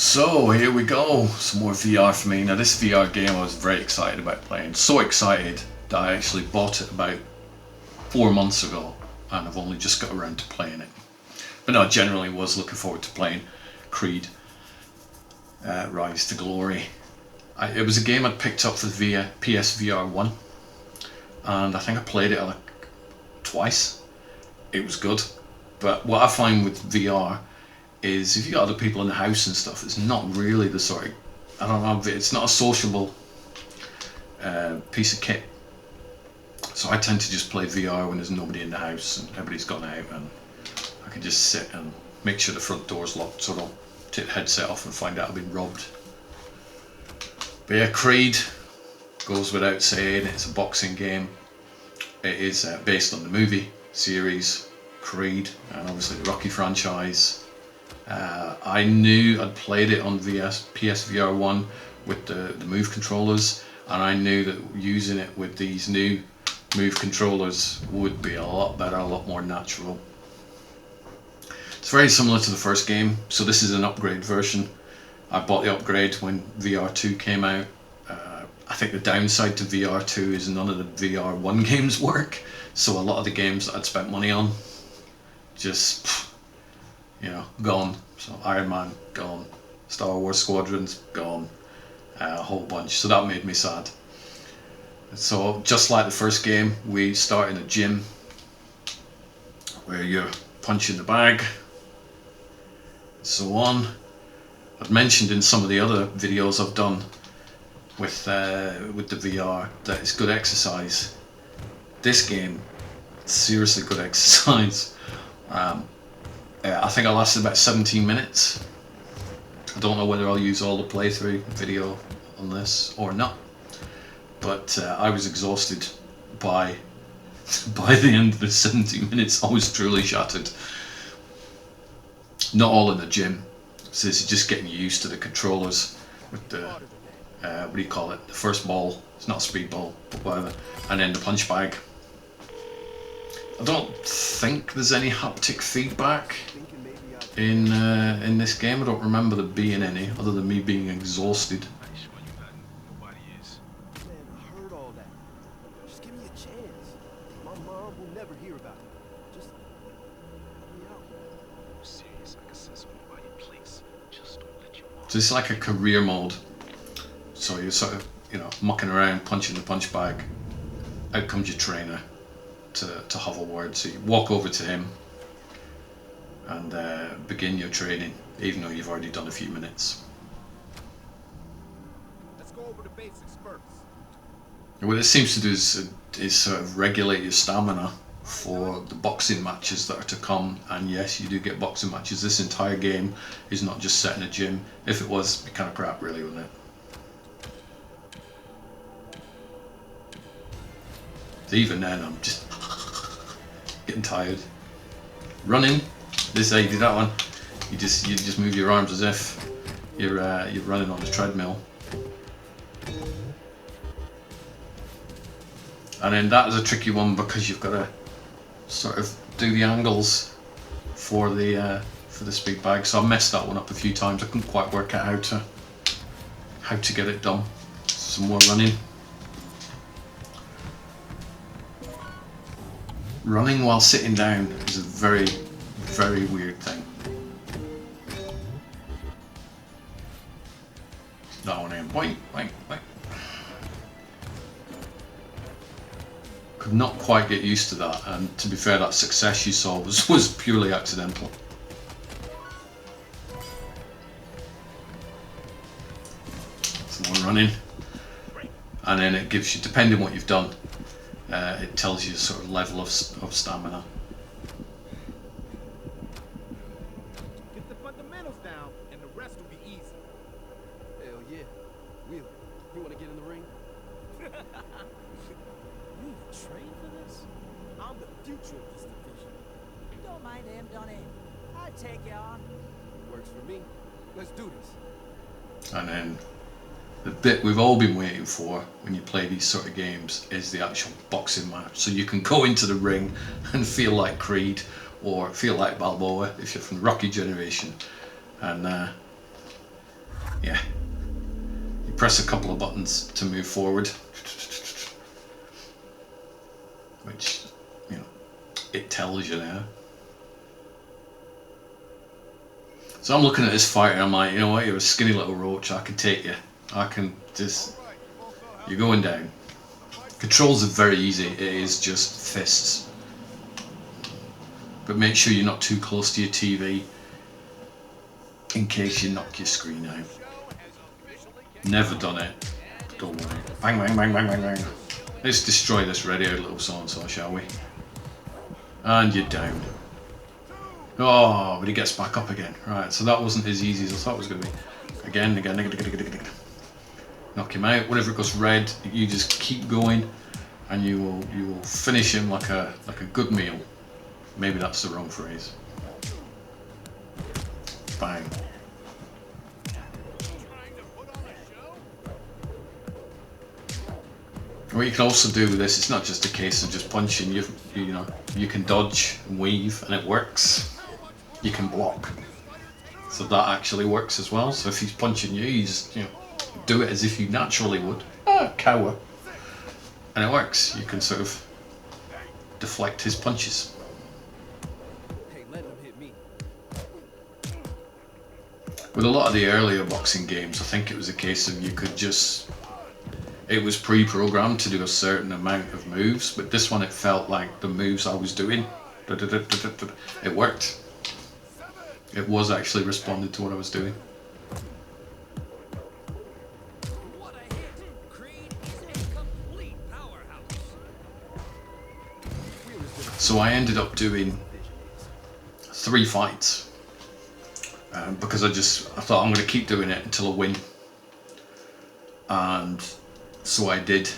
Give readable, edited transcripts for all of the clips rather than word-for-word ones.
So here we go, some more VR for me. Now this VR game I was very excited about playing, so excited that I actually bought it about 4 months ago and I've only just got around to playing it. But no, I generally was looking forward to playing Creed Rise to Glory. It was a game I'd picked up for the PSVR1 and I think I played it like twice. It was good, but what I find with VR is if you got other people in the house and stuff, it's not really the sort of, I don't know, it's not a sociable piece of kit. So I tend to just play VR when there's nobody in the house and everybody's gone out, and I can just sit and make sure the front door's locked so I don't take the headset off and find out I've been robbed. But yeah, Creed goes without saying, it's a boxing game. It is based on the movie series Creed and obviously the Rocky franchise. I knew I'd played it on PSVR1 with the Move controllers, and I knew that using it with these new Move controllers would be a lot better, a lot more natural. It's very similar to the first game, so this is an upgrade version. I bought the upgrade when VR2 came out. I think the downside to VR2 is none of the VR1 games work, so a lot of the games that I'd spent money on just, gone. So Iron Man, gone. Star Wars Squadrons, gone. A whole bunch. So that made me sad. So just like the first game, we start in a gym where you're punching the bag, so on. I've mentioned in some of the other videos I've done with the VR that it's good exercise. This game, seriously good exercise. I think I lasted about 17 minutes. I don't know whether I'll use all the playthrough video on this or not, but I was exhausted by the end of the 17 minutes. I was truly shattered. Not all in the gym, so this is just getting used to the controllers with the what do you call it? The first ball. It's not a speed ball, but whatever. And then the punch bag. I don't think there's any haptic feedback in this game. I don't remember there being any, other than me being exhausted. So it's like a career mode. So you're sort of, mucking around, punching the punch bag. Out comes your trainer to hoverboard. So you walk over to him and begin your training, even though you've already done a few minutes. Let's go over the basics first. And what it seems to do is sort of regulate your stamina for the boxing matches that are to come. And yes, you do get boxing matches. This entire game is not just set in a gym. If it was, it'd be kind of crap, really, wouldn't it? Even then, I'm just getting tired. Running. This is how you do that one. You just move your arms as if you're running on a treadmill. And then that is a tricky one because you've got to sort of do the angles for the speed bag. So I messed that one up a few times. I couldn't quite work out how to get it done. Some more running. Running while sitting down is a very, very weird thing. That one in. Boing, boing, boing. Could not quite get used to that, and to be fair, that success you saw was purely accidental. Some more running. And then it gives you, depending on what you've done, it tells you sort of level of stamina. Get the fundamentals down, and the rest will be easy. Hell yeah. Wheeler, you want to get in the ring? You trained for this? I'm the future of this division. Don't mind him, Donnie. I'd take you on. Works for me. Let's do this. And then the bit we've all been waiting for when you play these sort of games is the actual boxing match. So you can go into the ring and feel like Creed or feel like Balboa if you're from the Rocky generation, and press a couple of buttons to move forward, which, you know, it tells you now. So I'm looking at this fighter and I'm like, you know what, you're a skinny little roach, I can take you. I can just, you're going down. Controls are very easy, it is just fists. But make sure you're not too close to your TV in case you knock your screen out. Never done it, don't worry. Bang, bang, bang, bang, bang, bang. Let's destroy this radio little so-and-so, shall we? And you're down. Oh, but he gets back up again. Right, so that wasn't as easy as I thought it was going to be. Again. Knock him out. Whenever it goes red, you just keep going, and you will finish him like a good meal. Maybe that's the wrong phrase. Bang. What you can also do with this, it's not just a case of just punching. You know, you can dodge and weave, and it works. You can block, so that actually works as well. So if he's punching you, you just, you know, do it as if you naturally would. Cower, and it works. You can sort of deflect his punches. Hey, let him hit me. With a lot of the earlier boxing games, I think it was a case of you could just, it was pre-programmed to do a certain amount of moves, but this one it felt like the moves I was doing, it worked. It was actually responded to what I was doing. What a hit! Creed is a complete powerhouse. So I ended up doing 3 fights because I thought I'm going to keep doing it until I win, and so I did.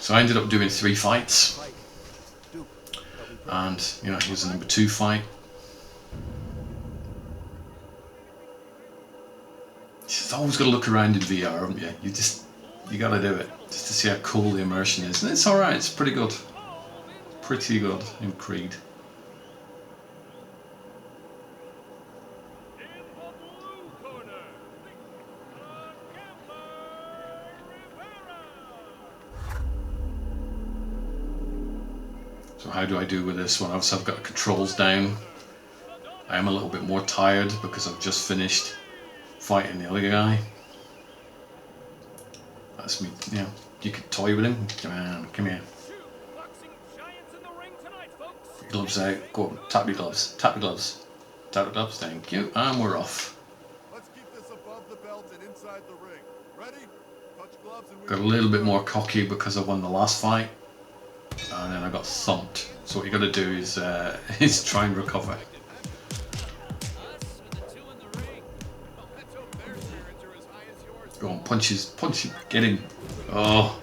So I ended up doing 3 fights, and you know, here's the number 2 fight. You've always got to look around in VR, haven't you? You got to do it just to see how cool the immersion is, and it's all right. It's pretty good, in Creed. So how do I do with this one? Obviously I've got the controls down. I am a little bit more tired because I've just finished fighting the other guy. That's me, you know, you could toy with him. Come on, come here. Gloves out, go on, tap your gloves, tap your gloves. Tap your gloves, thank you, and we're off. Let's keep this above the belt and inside the ring. Ready? Touch gloves and Got a little bit more cocky because I won the last fight. And then I got thumped. So what you got to do is try and recover. Go on, punches, get him. Oh,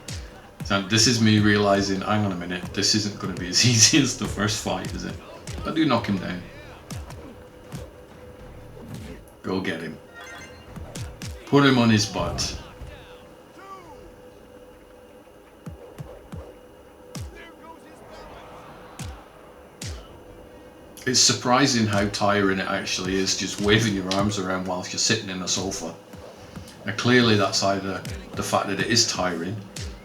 so this is me realizing, hang on a minute, this isn't going to be as easy as the first fight, is it? I do knock him down. Go get him. Put him on his butt. It's surprising how tiring it actually is just waving your arms around whilst you're sitting in a sofa. Now clearly that's either the fact that it is tiring,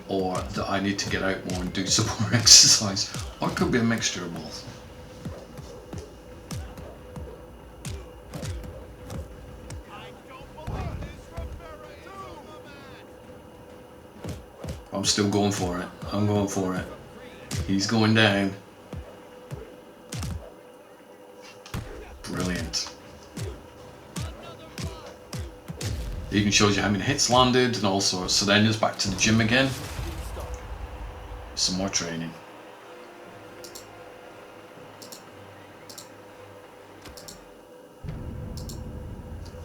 or that I need to get out more and do some more exercise, or it could be a mixture of both. I'm still going for it. I'm going for it. He's going down. Brilliant. It even shows you how many hits landed and all sorts. So then it's back to the gym again. Some more training.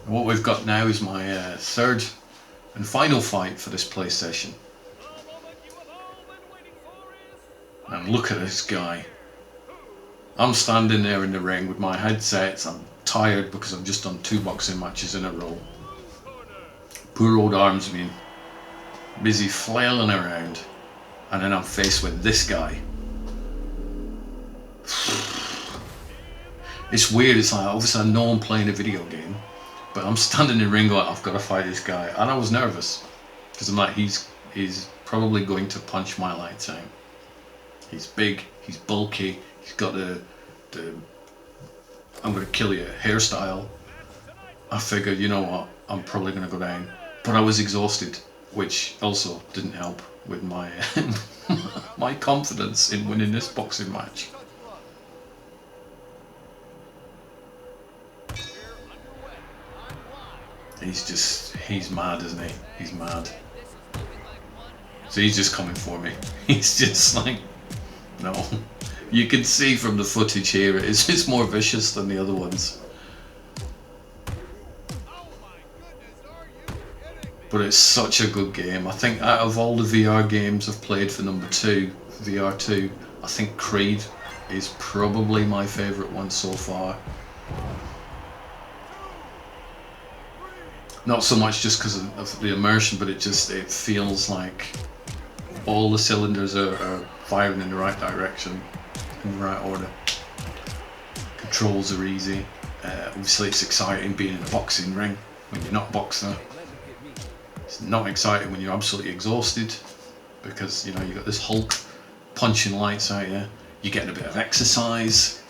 And what we've got now is my third and final fight for this PlayStation. And look at this guy. I'm standing there in the ring with my headsets, I'm tired because I've just done 2 boxing matches in a row. Poor old arms been busy flailing around, and then I'm faced with this guy. It's weird, it's like, obviously I know I'm playing a video game, but I'm standing in the ring going, I've got to fight this guy, and I was nervous, because I'm like, he's probably going to punch my lights out. He's big, he's bulky, he's got the I'm going to kill you hairstyle. I figured, you know what, I'm probably going to go down. But I was exhausted, which also didn't help with my my confidence in winning this boxing match. He's mad, isn't he? He's mad. So he's just coming for me. He's just like, no. You can see from the footage here, it's more vicious than the other ones. But it's such a good game. I think out of all the VR games I've played for number 2, VR2, I think Creed is probably my favourite one so far. Not so much just because of the immersion, but it feels like all the cylinders are firing in the right direction, in the right order. Controls are easy. Obviously it's exciting being in a boxing ring when you're not a boxer. It's not exciting when you're absolutely exhausted, because you know you've got this Hulk punching lights out you. You're getting a bit of exercise,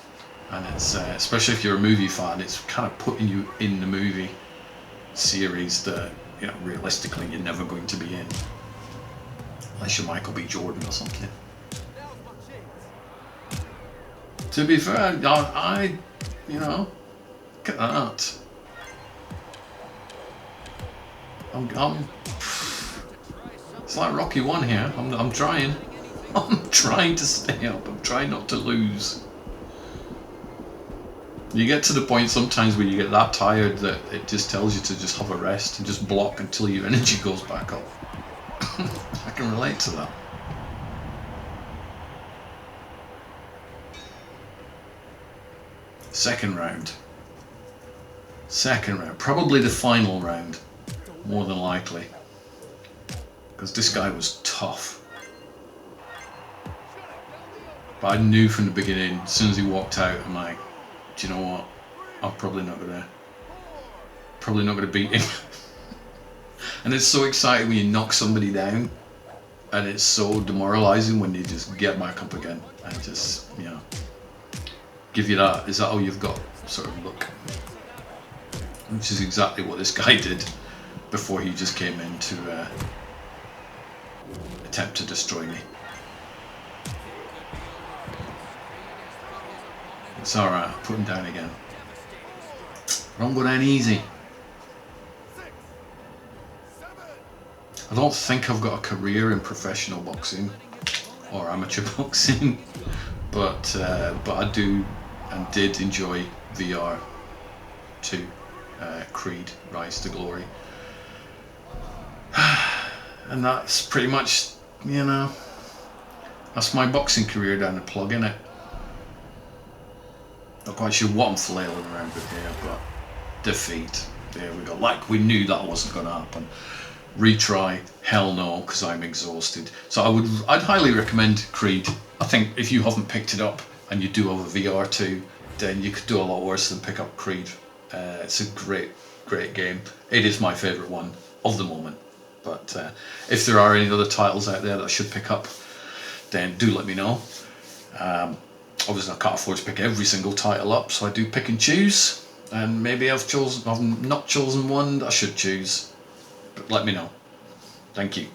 and it's especially if you're a movie fan, it's kind of putting you in the movie series that, you know, realistically you're never going to be in, unless you're Michael B. Jordan or something. To be fair, I you know, look at that. It's like Rocky 1 here. I'm trying. I'm trying to stay up. I'm trying not to lose. You get to the point sometimes where you get that tired that it just tells you to just have a rest and just block until your energy goes back up. I can relate to that. Second round. Probably the final round. More than likely, because this guy was tough. But I knew from the beginning, as soon as he walked out, I'm like, do you know what? I'm probably not gonna beat him. And it's so exciting when you knock somebody down, and it's so demoralizing when you just get back up again and just, you know, give you that. Is that all you've got? Sort of look. Which is exactly what this guy did before he just came in to attempt to destroy me. It's alright, I'll put him down again. I don't go down easy. I don't think I've got a career in professional boxing or amateur boxing, but I do and did enjoy VR2, Creed, Rise to Glory. And that's pretty much, you know, that's my boxing career down the plug, innit? Not quite sure what I'm flailing around with here, but defeat. There we go. Like we knew that wasn't going to happen. Retry? Hell no, because I'm exhausted. So I'd highly recommend Creed. I think if you haven't picked it up and you do have a VR2, then you could do a lot worse than pick up Creed. It's a great game. It is my favourite one of the moment. But if there are any other titles out there that I should pick up, then do let me know. Obviously I can't afford to pick every single title up, so I do pick and choose. And maybe I've not chosen one that I should choose. But let me know. Thank you.